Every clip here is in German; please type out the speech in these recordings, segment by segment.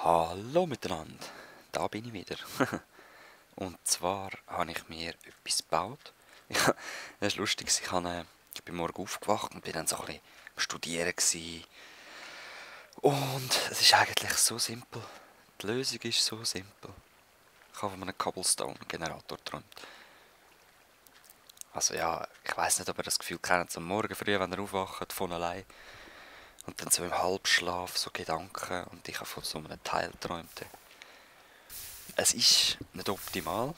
Hallo miteinander, da bin ich wieder. Und zwar habe ich mir etwas gebaut. Ja, das ist lustig, ich bin morgen aufgewacht und bin dann so ein bisschen am Studieren gewesen. Und es ist eigentlich so simpel. Die Lösung ist so simpel. Ich habe von einem Cobblestone-Generator geträumt. Also ja, ich weiß nicht, ob ihr das Gefühl kennt, am Morgen früh, wenn ihr aufwacht, von allein. Und dann so im Halbschlaf so Gedanken und ich habe von so einem Teil geträumt. Es ist nicht optimal,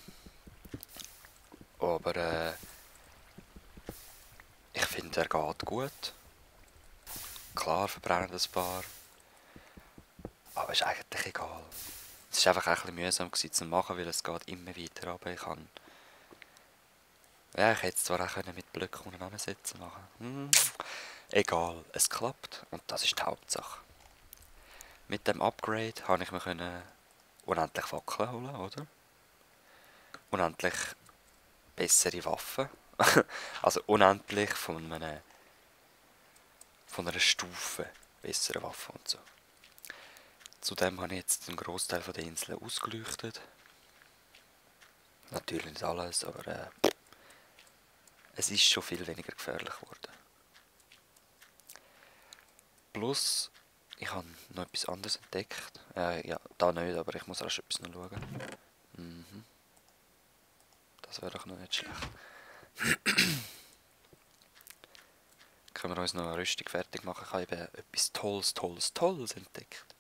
aber ich finde, er geht gut. Klar verbrennen ein paar, aber ist eigentlich egal. Es war einfach ein bisschen mühsam zu machen, weil es geht immer weiter runter. Ich hätte es zwar auch mit Blöcken untereinander machen. Egal, es klappt und das ist die Hauptsache. Mit dem Upgrade konnte ich mir unendlich Fackeln holen, oder? Unendlich bessere Waffen. Also unendlich von einer Stufe bessere Waffen und so. Zudem habe ich jetzt den Großteil der Insel ausgeleuchtet. Natürlich nicht alles, aber es ist schon viel weniger gefährlich geworden. Plus, ich habe noch etwas anderes entdeckt. Ja, da nicht, aber ich muss erst etwas noch schauen. Das wäre doch noch nicht schlecht. Können wir uns noch eine Rüstung fertig machen? Ich habe eben etwas Tolles entdeckt.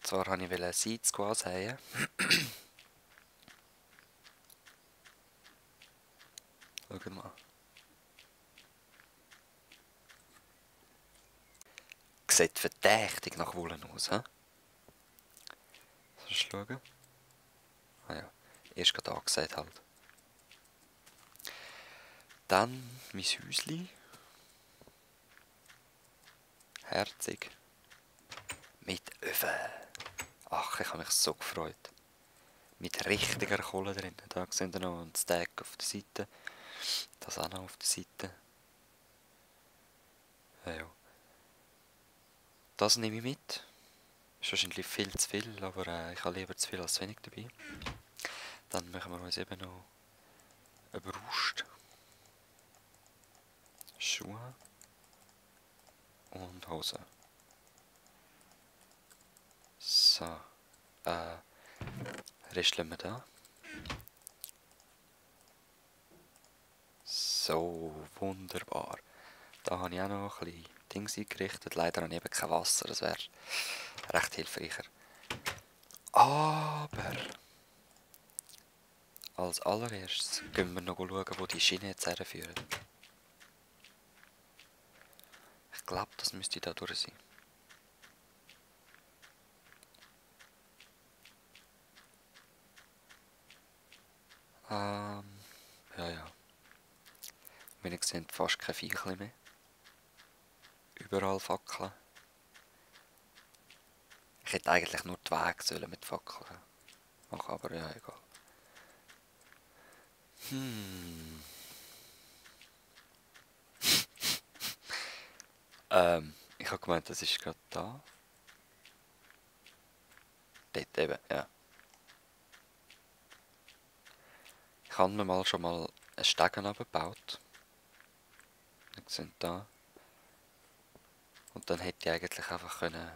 Zwar wollte ich Seeds säen. Schaut mal. Sieht verdächtig nach Wollen aus, hä? Soll ich schauen? Ah ja, erst gerade angesehen halt. Dann mein Häusli. Herzig. Mit Öfen. Ach, ich habe mich so gefreut. Mit richtiger Kohle drin. Da seht ihr noch einen Stack auf der Seite. Das auch noch auf der Seite. Ja. Das nehme ich mit. Ist wahrscheinlich viel zu viel, aber ich habe lieber zu viel als wenig dabei. Dann machen wir uns eben noch eine Brust. Schuhe. Und Hose. So. Rest lassen wir da. So, wunderbar. Da habe ich auch noch ein bisschen Dings eingerichtet. Leider habe ich eben kein Wasser, das wäre recht hilfreicher. Aber als allererstes gehen wir noch schauen, wo die Schiene jetzt herführen. Ich glaube, das müsste da durch sein. Ja. Wir sehen fast kein Viechchen mehr. Überall Fackeln. Ich hätte eigentlich nur die Wege mit Fackeln machen, aber ja, egal. Ich habe gemeint, das ist gerade da. Dort eben, ja. Ich habe mir schon mal einen Stegen abgebaut. Wir sehen da. Und dann hätte ich eigentlich einfach können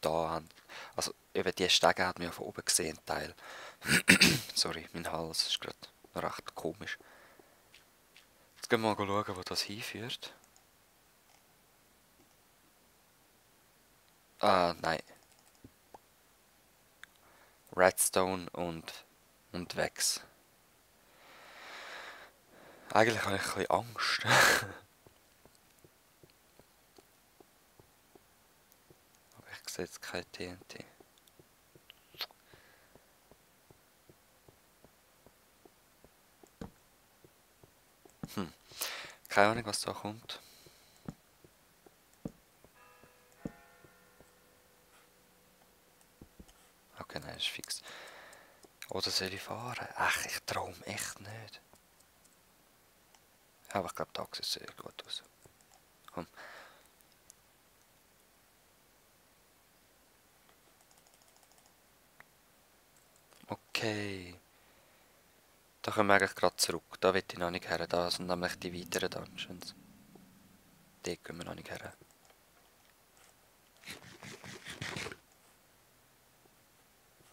da haben. Also eben die Stege hat man ja von oben gesehen, Teil. Sorry, mein Hals ist gerade recht komisch. Jetzt gehen wir mal schauen, wo das hinführt. Ah, nein. Redstone und Wax. Eigentlich habe ich ein bisschen Angst. Aber ich sehe jetzt kein TNT. Keine Ahnung, was da kommt. Okay, nein, ist fix. Oder soll ich fahren? Ach, ich traue echt nicht. Ja, aber ich glaube, da sieht es sehr gut aus. Komm, Okay. Da können wir eigentlich gerade zurück. Da will ich noch nicht her. Da sind nämlich die weiteren Dungeons. Dort gehen wir noch nicht her.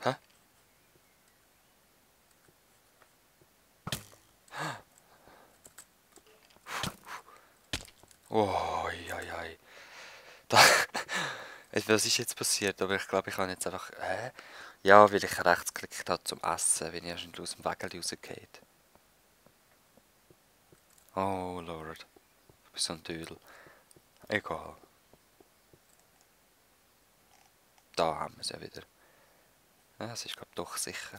Hä? Oh, ei. Da, was ist jetzt passiert? Aber ich glaube, ich habe jetzt einfach... Hä? Ja, weil ich rechts geklickt habe zum Essen, wenn ich erst aus dem Wägel rausgehe. Oh, Lord. Ich bin so ein Dödel. Egal. Da haben wir es ja wieder. Ja, es ist, glaube ich, doch sicher.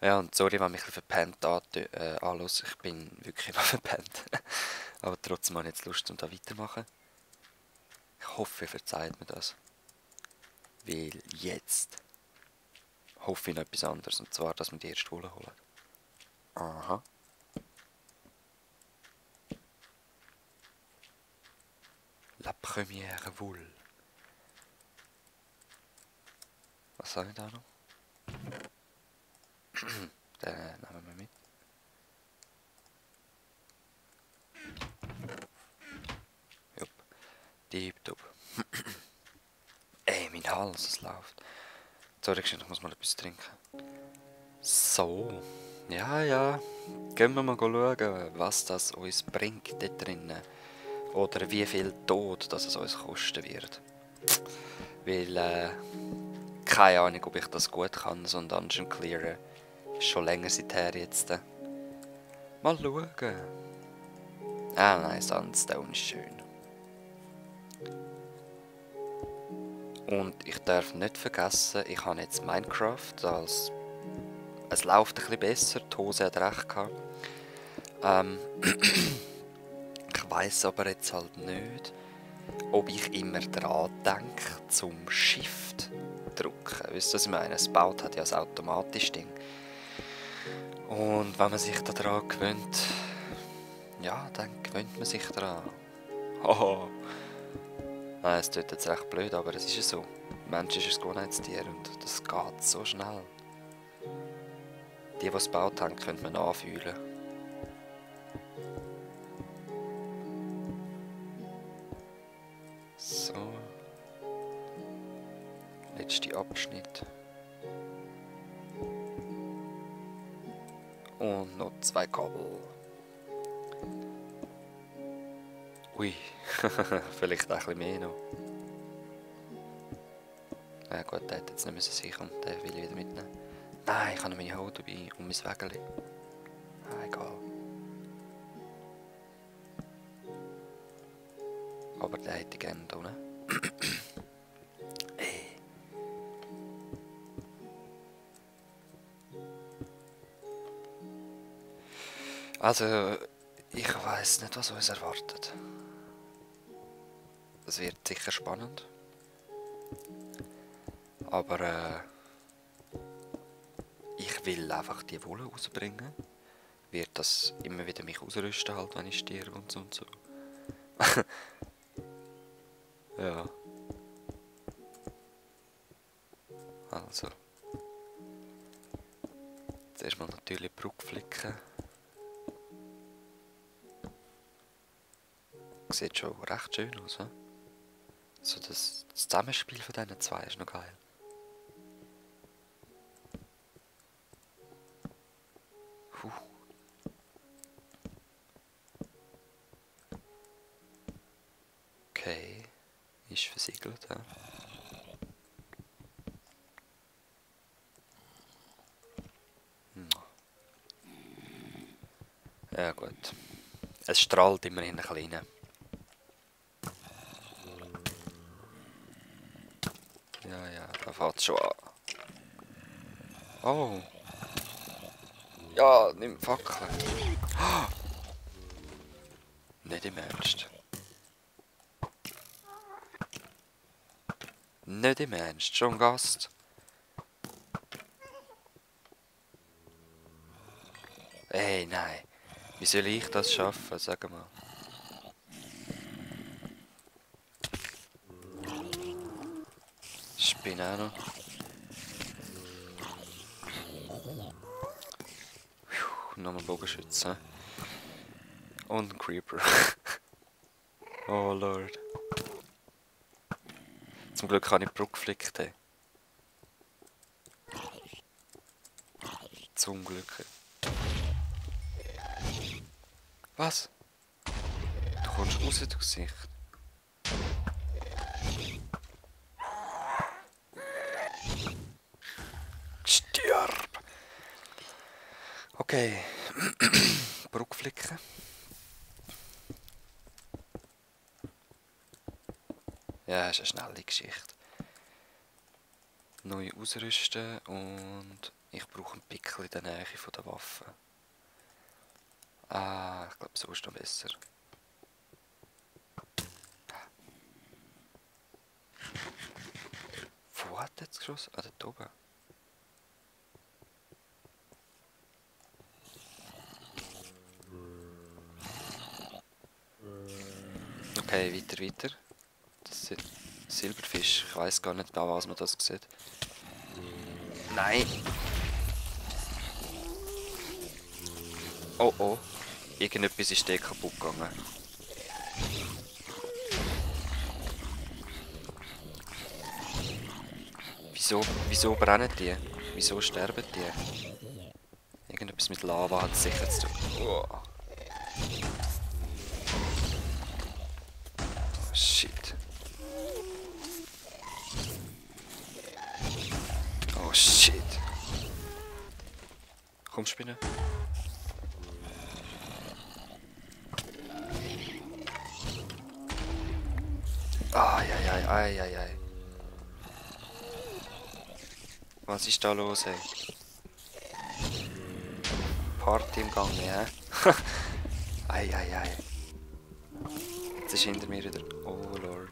Ja, und sorry, wenn mich ein bisschen verpennt anhört. Ich bin wirklich noch verpennt. Aber trotzdem habe ich jetzt Lust, um da weitermachen. Ich hoffe, ihr verzeiht mir das. Weil jetzt hoffe ich noch etwas anderes. Und zwar, dass wir die erste Wolle holen. Aha. La première Wolle. Was habe ich da noch? Den nehmen wir mit. Jupp. Tipptopp. Ey, mein Hals, es läuft. Sorry, ich muss mal etwas trinken. So. Ja. Gehen wir mal schauen, was das uns bringt dort drinnen. Oder wie viel Tod das es uns kosten wird. Weil, keine Ahnung, ob ich das gut kann, so ein Dungeon clearen. Ist schon länger seither jetzt. Mal schauen. Ah nein, Sandstone ist schön. Und ich darf nicht vergessen, ich habe jetzt Minecraft als... Es läuft ein bisschen besser, die Hose hat recht gehabt. Ich weiss aber jetzt halt nicht, ob ich immer dran denke, zum Shift drücken. Wisst ihr, was ich meine? Das Baut hat ja ein automatisches Ding. Und wenn man sich daran gewöhnt, ja, dann gewöhnt man sich daran. Haha. Nein, es tut jetzt recht blöd, aber es ist ja so. Mensch ist ein Gewohnheitstier und das geht so schnell. Die es gebaut haben, könnte man anfühlen. So. Letzter Abschnitt. Und noch 2 Kabel. Ui, vielleicht ein bisschen mehr noch. Ja gut, der hat jetzt nicht sein können, den will ich wieder mitnehmen. Nein, ich habe noch meine Haut dabei und mein Wägeli. Ah, egal. Aber den hätte ich gerne da unten. Hey. Also, ich weiss nicht, was uns erwartet. Es wird sicher spannend. Aber ich will einfach die Wolle rausbringen. Wird das immer wieder mich ausrüsten, halt, wenn ich sterbe und so und so. Ja. Also. Zuerst mal natürlich die Brücke flicken. Sieht schon recht schön aus, he? So das Zusammenspiel von diesen zwei ist noch geil. Puh. Okay. Ist versiegelt, he? Ja gut. Es strahlt immerhin ein bisschen rein. Ja, da fängt es schon an. Oh. Ja, nimm Fackel. Nicht im Ernst. Nicht im Ernst, schon ein Gast. Ey, nein. Wie soll ich das schaffen? Sag mal. bin auch noch. Nochmal Bogenschützen. Und ein Creeper. Oh Lord. Zum Glück habe ich die Brücke geflickt. Hey. Zum Glück. Was? Du kommst raus durchs Gesicht. Stirb! Okay. Brücke flicken. Ja, ist eine schnelle Geschichte. Neu ausrüsten und ich brauche einen Pickel in der Nähe von der Waffe. Ah, ich glaube, so ist noch besser. Wo hat er jetzt geschossen? Ah, dort oben. Okay, weiter. Das ist Silberfisch. Ich weiß gar nicht, an was man das sieht. Nein! Oh oh. Irgendetwas ist da kaputt gegangen. Wieso brennen die? Wieso sterben die? Irgendetwas mit Lava hat sicher zu tun. Oh. Shit. Oh shit. Komm, Spinne. Ai. Was ist da los, ey? Party im Gang, ja? Ai. Jetzt ist hinter mir wieder. Oh Lord.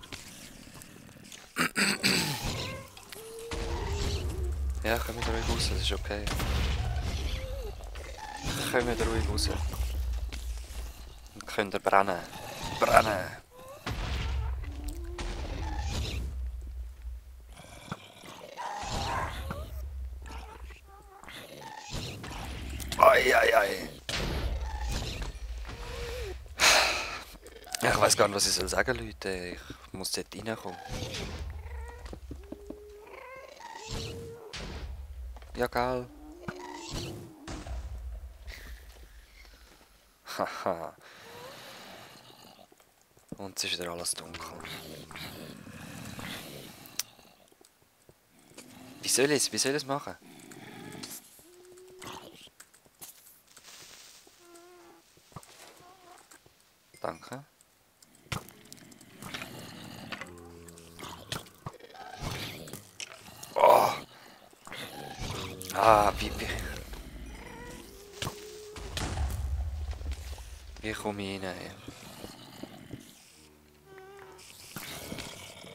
Ja, kommt ruhig raus, das ist okay. Kommt ruhig raus. Dann könnt ihr brennen. Brennen! Ai. Ich weiß gar nicht, was ich sagen soll, Leute. Ich muss dort reinkommen. Ja, geil. Haha. Und es ist wieder alles dunkel. Wie soll ich es machen? Danke. Oh! Ah, wie komme ich rein? Ey?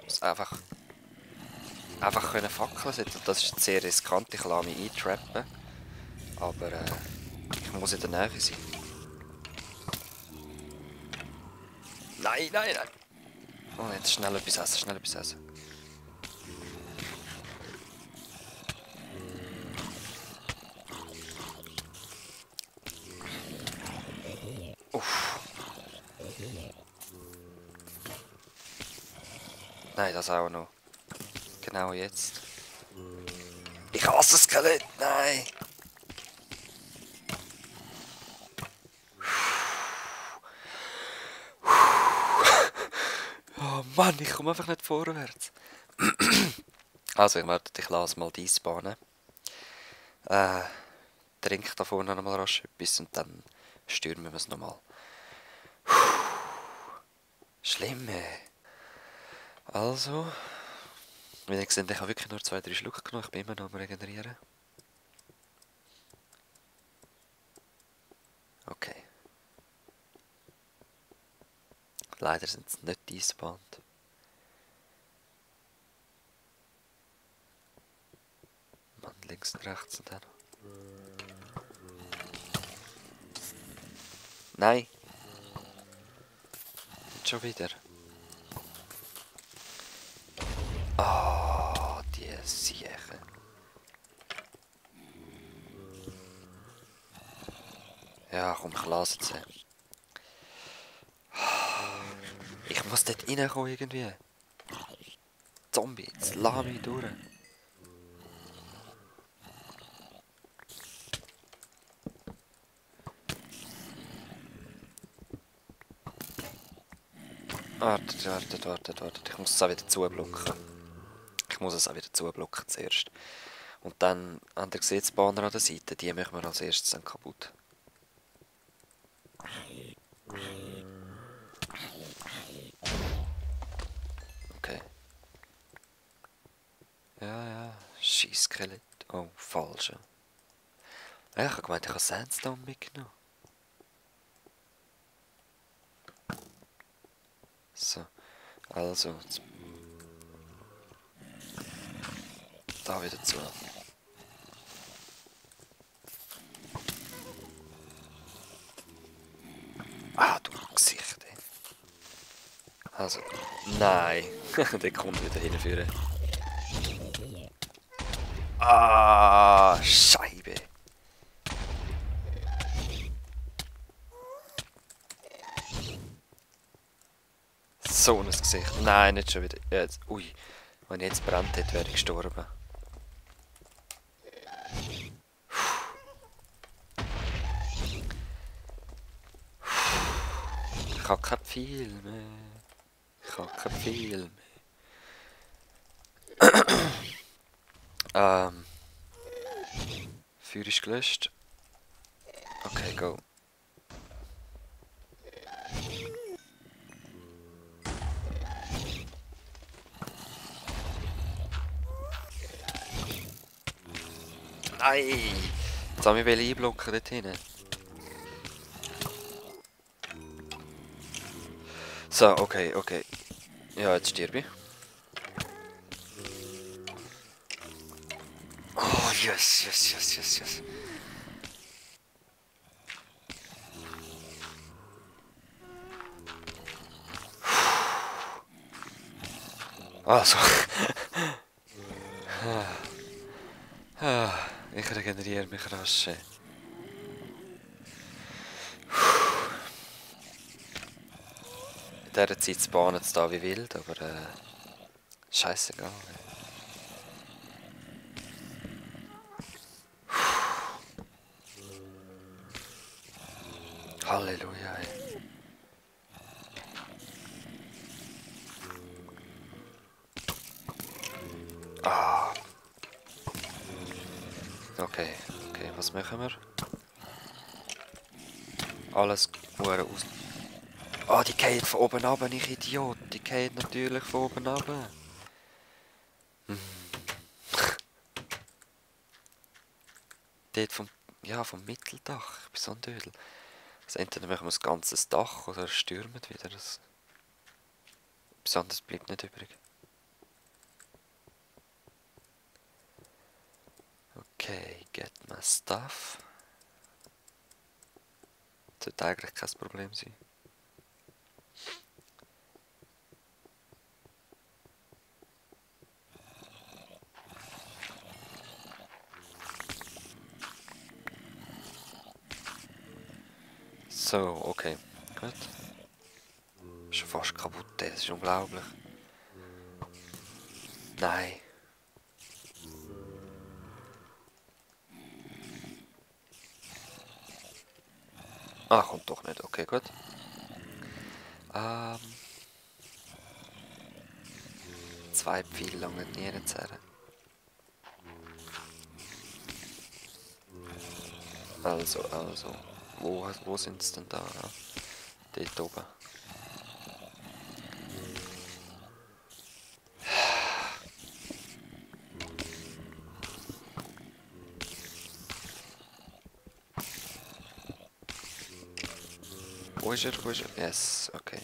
Muss einfach können Fackeln setzen. Das ist sehr riskant, ich lasse mich eintrappen. Aber ich muss in der Nähe sein. Nein! Oh, jetzt schnell etwas essen. Uff. Nein, das auch noch. Genau jetzt. Ich hasse Skelett, nein! Oh Mann, ich komme einfach nicht vorwärts. Also, ich lasse mal despannen. Trink da vorne noch mal rasch etwas und dann stürmen wir es nochmal. Schlimm, ey. Also, wie ihr seht, ich habe wirklich nur 2-3 Schluck genommen. Ich bin immer noch am Regenerieren. Okay. Leider sind es nicht eisgebahnt. Mann, links und rechts und dann. Nein! Nicht schon wieder. Ah, die Ja, komm, ich lasse es. Ich muss dort reinkommen irgendwie. Zombie, jetzt lass mich durch. Wartet. Ich muss es auch wieder zublocken. Ich muss es auch wieder zublocken zuerst. Und dann, habt ihr gesehen, die Spawner an der Seite, die machen wir als erstes dann kaputt. Okay. Ja. Scheiß Skelett. Oh, falsch. Ja, ich habe gemeint, ich habe Sandstone mitgenommen. So, also. Da wieder zu. Ah, du Gesicht, ey. Also, nein. Der kommt wieder hinführen. Ah, Scheibe. So ein Gesicht. Nein, nicht schon wieder. Jetzt, ui. Wenn ich jetzt brennt hätte, wäre ich gestorben. Ich habe kein Pfeil mehr. Ich habe kein Pfeil mehr. Feuer ist gelöscht. Okay, go. Nein! Jetzt haben wir einblocken dort hinten. So, okay. Ja, jetzt sterbe ich. Oh, yes. Also. Ich regeneriere mich rasch. In dieser Zeit spawnen es da wie wild, aber scheißegal. Halleluja. Ey. Ah. Okay, was machen wir? Alles Uhren aus. Ah, die geht von oben runter, ich Idiot. Die geht natürlich von oben runter. Dort vom Mitteldach. Ich bin so ein Dödel. Also entweder machen wir das ganze Dach oder stürmen wieder. Das Besonders bleibt nicht übrig. Okay, get my stuff. Das sollte eigentlich kein Problem sein. So, okay. Gut. Schon fast kaputt, das ist unglaublich. Nein. Ah, kommt doch nicht. Okay, gut. Zwei Pfeile lang nicht nie zerren. Also. Wo sind sie denn da? Ja? Dort oben. Wo ist er? Yes, okay.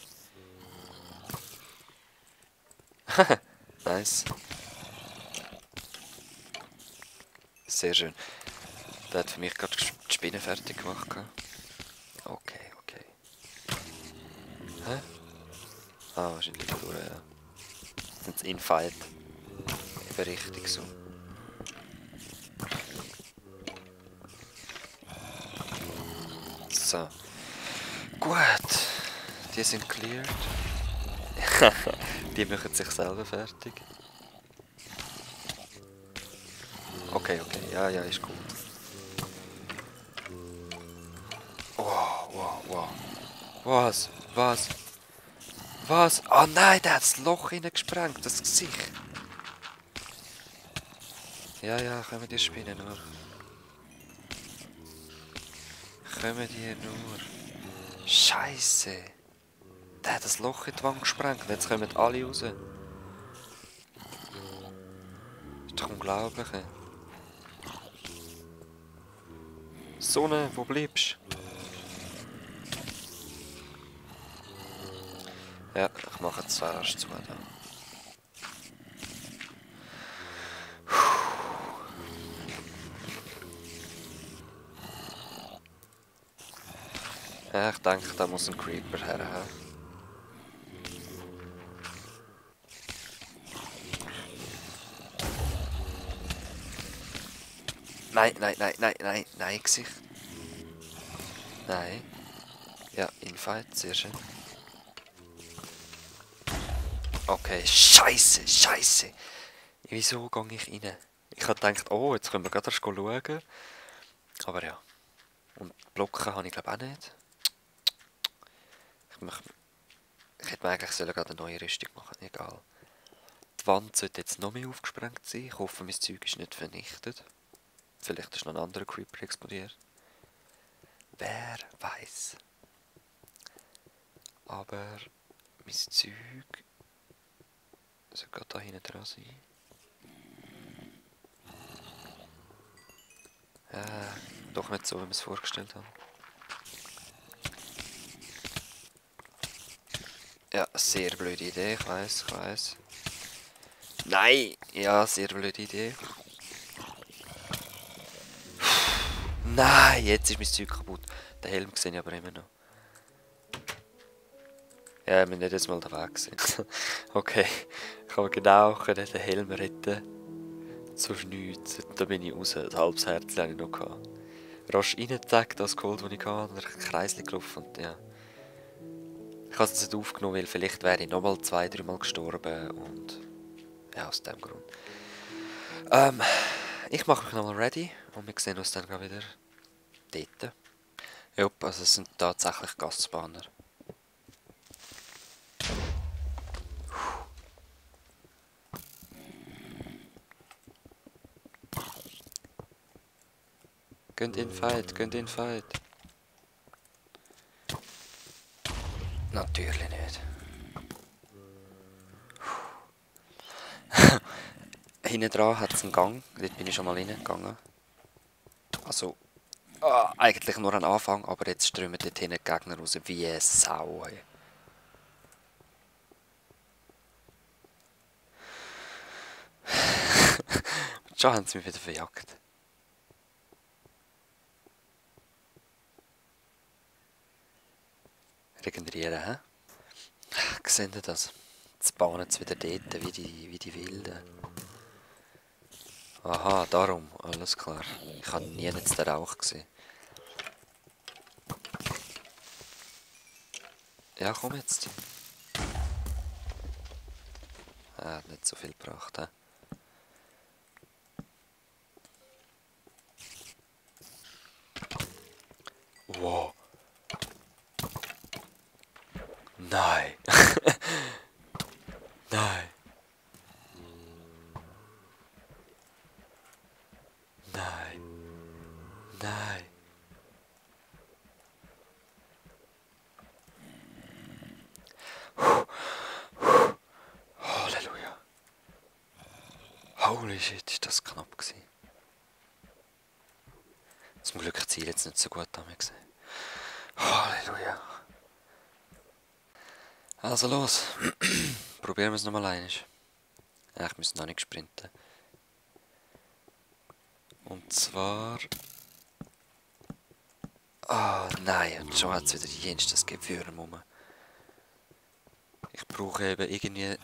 Nice. Sehr schön. Der hat für mich gerade die Spinne fertig gemacht. Okay. Hä? Ah, wahrscheinlich durch, ja. Jetzt Infight. Eben richtig so. So. Gut. Die sind cleared. Die machen sich selber fertig. Okay, ja, ist gut. Wow. Was? Oh nein, der hat das Loch hineingesprengt, das Gesicht. Ja, kommen die Spinnen nur. Scheiße. Der hat das Loch in die Wand gesprengt und jetzt kommen alle raus. Das ist doch unglaublich. Sonne, wo bleibst du? Ja, ich mache jetzt zuerst zu. Da. Ja, ich denke, da muss ein Creeper her. Nein, Gesicht. Nein. Ja, Infight, sehr schön. Okay, Scheiße. Wieso gehe ich rein? Ich habe gedacht, oh, jetzt können wir gerade erst schauen. Aber ja. Und Blocken habe ich glaube auch nicht. Ich hätte mir eigentlich gerade eine neue Rüstung machen, egal. Die Wand sollte jetzt noch mehr aufgesprengt sein. Ich hoffe, mein Zeug ist nicht vernichtet. Vielleicht ist noch ein anderer Creeper explodiert. Wer weiß. Aber mein Zeug soll gerade da hinten dran sein. Doch nicht so, wie wir es vorgestellt haben. Ja, sehr blöde Idee, ich weiß. Nein! Ja, sehr blöde Idee. Nein, jetzt ist mein Zeug kaputt. Den Helm sehe ich aber immer noch. Ja, wir müssen nicht jetzt mal den Weg sehen. Okay, ich kann genau den Helm retten. Sonst nichts. Da bin ich raus. Ein halbes Herz habe ich noch gehabt. Rasch reingezeckt, das geholt, das ich hatte, und ein Kreisli gelaufen. Und ja. Ich habe es nicht aufgenommen, weil vielleicht wäre ich nochmal 2-3 Mal gestorben. Und ja, aus dem Grund. Ich mache mich nochmal ready und wir sehen uns dann wieder dort. Jupp, also es sind tatsächlich Gastspanner. Gönnt in Fight. Natürlich nicht. Hinten dran hat es einen Gang, dort bin ich schon mal reingegangen. Also, eigentlich nur ein Anfang, aber jetzt strömen dort hinten die Gegner raus wie eine Sau. Ey. Schon haben sie mich wieder verjagt. Regenerieren, hä? Seht ihr das? Jetzt bahnen sie wieder dort, wie die Wilden. Aha, darum, alles klar. Ich habe nie jetzt den Rauch gesehen. Ja, komm jetzt. Hat nicht so viel gebracht, hä? Wow. Nein. Nein. Halleluja. Holy shit, ist das knapp gewesen. Zum Glück ich ziele jetzt nicht so gut an mir gesehen. Halleluja. Also los. Probieren wir es nochmal einmal. Ja, ich muss noch nicht sprinten. Und zwar... Nein, und schon hat es wieder die jenste Gewürm rum. Ich brauche eben irgendwie...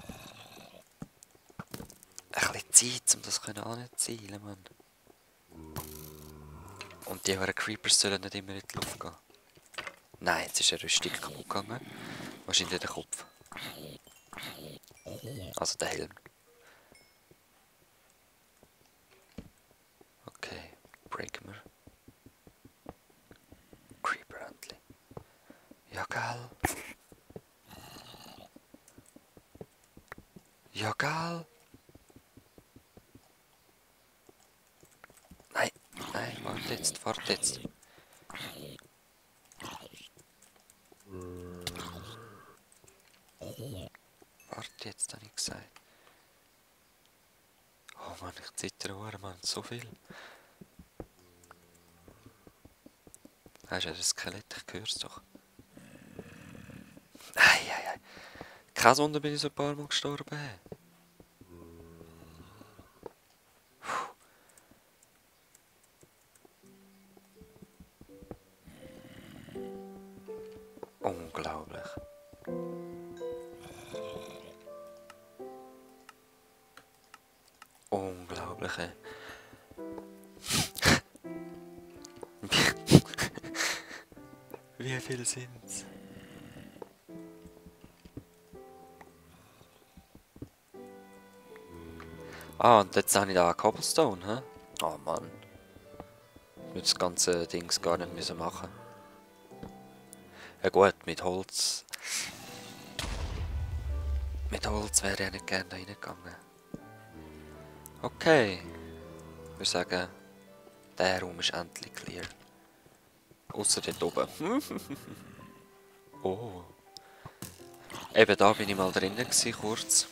ein bisschen Zeit, um das anzuzielen, Mann. Und die Creepers sollen nicht immer in die Luft gehen. Nein, jetzt ist eine Rüstung kaputt gegangen. Wahrscheinlich der Kopf. Also der Helm. Okay, breaken wir. Creeper endlich. Ja, geil. Ja, geil. Nein, nein, warte jetzt, warte jetzt. Warte jetzt, habe ich gesagt. Oh Mann, ich zittere auch, Mann, so viel. Hast du das Skelett? Ich höre es doch. Ei, ei, ei. Kein Wunder, bin ich so ein paar Mal gestorben. Unglaublich. Unglaublich, ey. Wie viele sind's? Ah, und jetzt habe ich da Cobblestone, hä? Oh Mann. Ich würde das ganze Dings gar nicht müssen machen. Ja gut, mit Holz. Mit Holz wäre ich nicht gerne da reingegangen. Okay. Ich würde sagen, der Raum ist endlich clear. Außer dort oben. Oh. Eben da bin ich mal drinnen gewesen, kurz.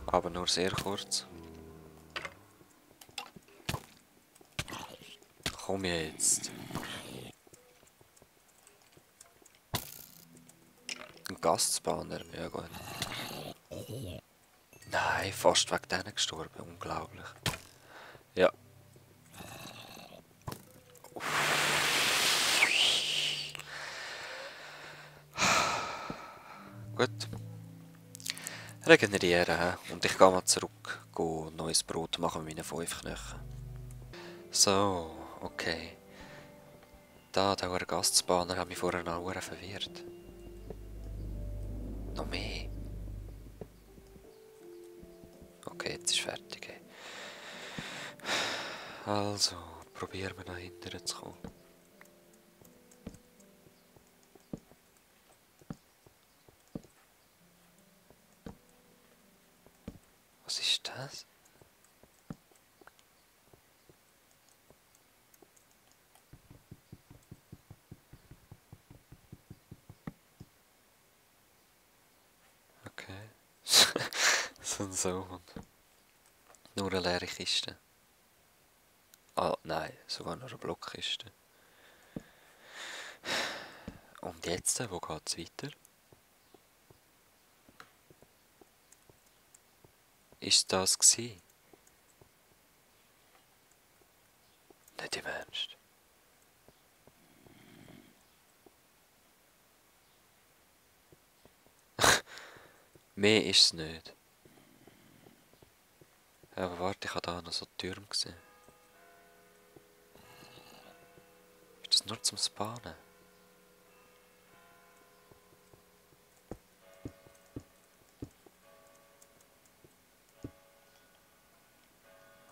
Aber nur sehr kurz. Komm jetzt. Ein Gastspanner, ja gut. Nein, fast wegen denen gestorben, unglaublich. Ja. Gut. Regenerieren, hä? Und ich gehe mal zurück, neues Brot machen mit meinen 5 Knochen. So, okay. Der Gastspanner hat mich vorher noch verwirrt. Noch mehr. Okay, jetzt ist fertig. Ey. Also, probieren wir nach hinten zu kommen. Was ist das? Okay. so. Nur eine leere Kiste. Ah, nein, sogar nur eine Blockkiste. Und jetzt, wo geht's weiter? Ist das gsi? Nicht im Ernst. Mehr ist es nicht. Aber warte, ich habe da noch so Türme gesehen. Ist das nur zum Spawnen?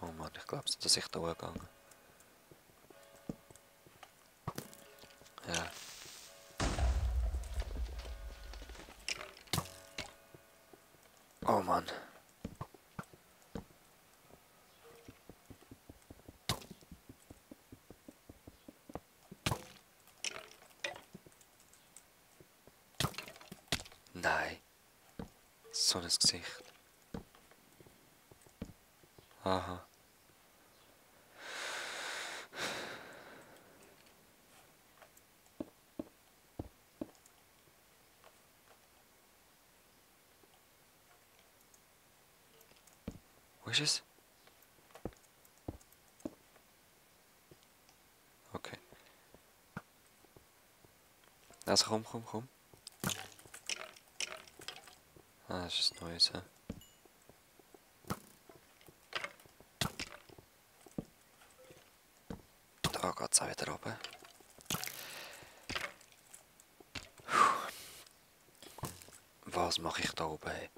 Oh Mann, ich glaube, dass ich da gegangen. Ja. Oh Mann. Nein. So ein Gesicht. Aha. Wo ist es? Okay. Also komm, komm, komm. Ah, das ist ein neues, hä? Da geht's auch wieder runter. was mache ich da oben? Hey?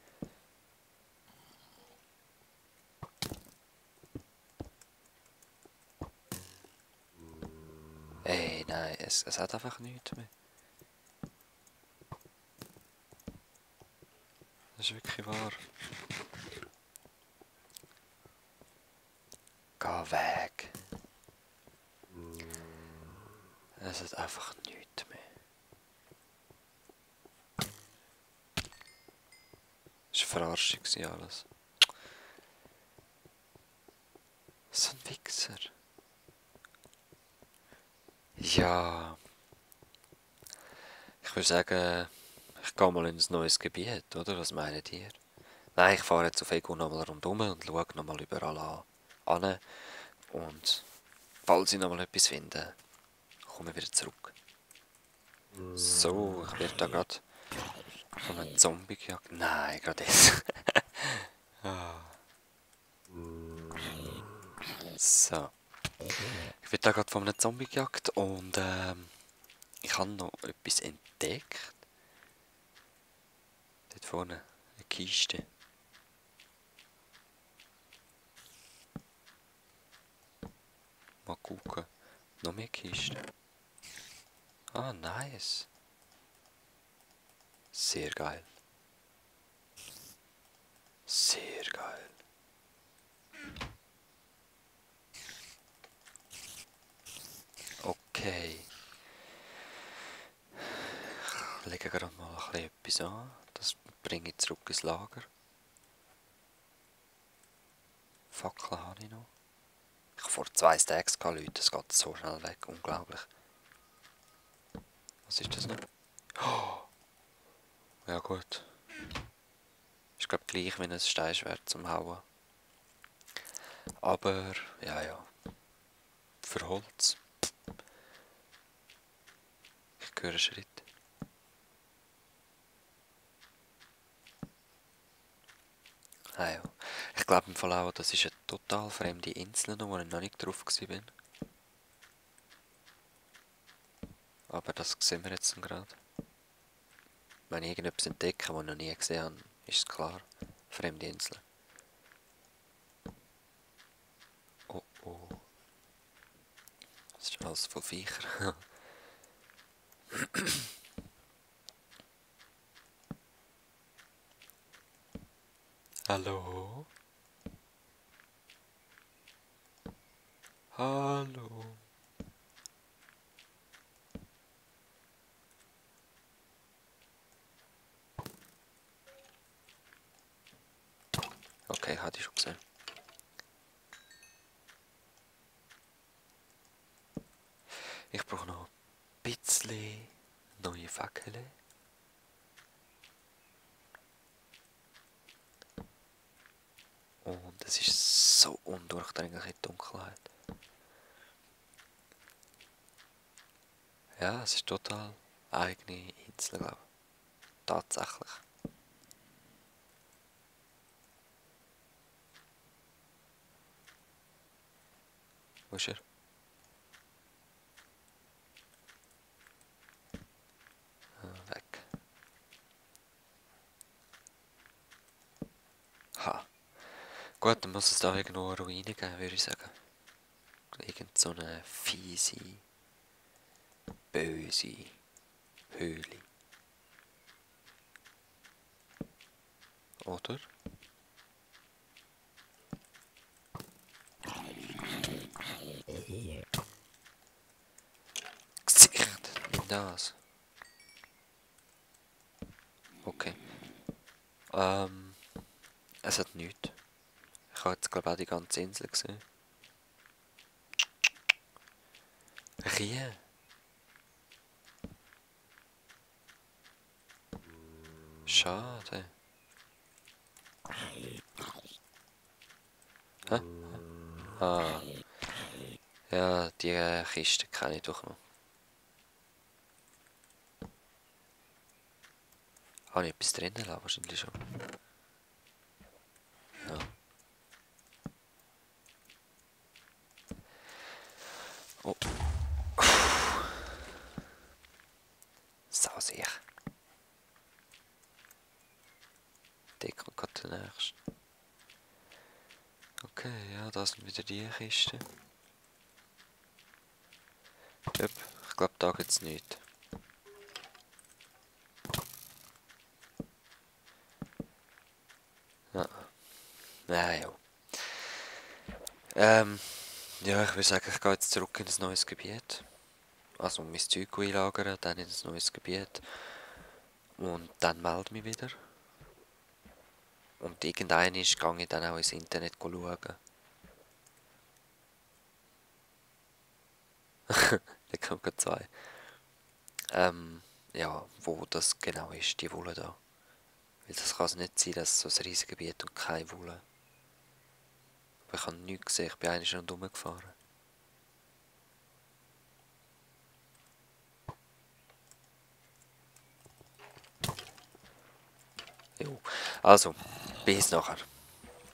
Ey, nein, es hat einfach nichts mehr. Das ist wirklich wahr. Geh weg. Es hat einfach nichts mehr. Es war Verarschung alles. So ein Wichser. Ja. Ich würde sagen, ich gehe mal in ein neues Gebiet, oder? Was meint ihr? Nein, ich fahre jetzt auf Ego nochmal rundum und schaue nochmal überall an. Und falls ich nochmal etwas finde, komme ich wieder zurück. So, ich werde da gerade von einem Zombie gejagt. Nein, gerade jetzt. So. Ich werde da gerade von einem Zombie gejagt und ich habe noch etwas entdeckt. Dort vorne, eine Kiste. Mal gucken. Noch mehr Kisten. Ah, nice. Sehr geil. Sehr geil. Okay. Ich lege gerade mal ein bisschen etwas an. Das bringe ich zurück ins Lager. Fackeln habe ich noch. Ich habe vor 2 Stacks Leute, das geht so schnell weg. Unglaublich. Was ist das noch? Oh, ja gut. Ist glaube gleich wie ein Steinschwert zum Hauen. Aber, ja. Für Holz. Ich höre Schritt. Ah ja. Ich glaube im Fall auch, das ist eine total fremde Insel, wo ich noch nicht drauf war. Aber das sehen wir jetzt gerade. Wenn ich irgendetwas entdecke, das ich noch nie gesehen habe, ist es klar. Fremde Insel. Oh oh. Das ist alles voll Viecher. Hallo? Hallo? Okay, hatte ich schon gesehen. Ich brauche noch ein bisschen neue Fackeln. Und es ist so undurchdringlich in die Dunkelheit. Ja, es ist total eigene Insel, glaube ich. Tatsächlich. Wo ist er? Weg. Ha. Gut, dann muss es da irgendwo eine Ruine geben, würde ich sagen. Irgend so eine fiese, böse Höhle. Oder? Gesicht! Nimm das. Okay. Es hat nichts. Ich habe jetzt glaube auch die ganze Insel gesehen. Rie. Schade. Hä? Ah. Ja, die Kiste kenne ich doch noch. Habe ich etwas drinnen lassen? Wahrscheinlich schon. Ja. Oh. Sausig. der nächste. Okay, ja, das sind wieder die Kisten. Yep, ich glaube, da gibt es nichts. Ja, naja. Ja, ich würde sagen, ich gehe jetzt zurück in ein neues Gebiet. Also mein Zeug einlagern, dann in ein neues Gebiet. Und dann melde mich wieder. Und irgendwann gehe ich dann auch ins Internet schauen. Da kommen gerade zwei. Ja, wo das genau ist, die Wolle da. Weil das kann es nicht sein, dass so ein riesiges Gebiet und keine Wolle. Aber ich habe nichts gesehen, ich bin eigentlich schon rumgefahren. Jo, also, bis nachher.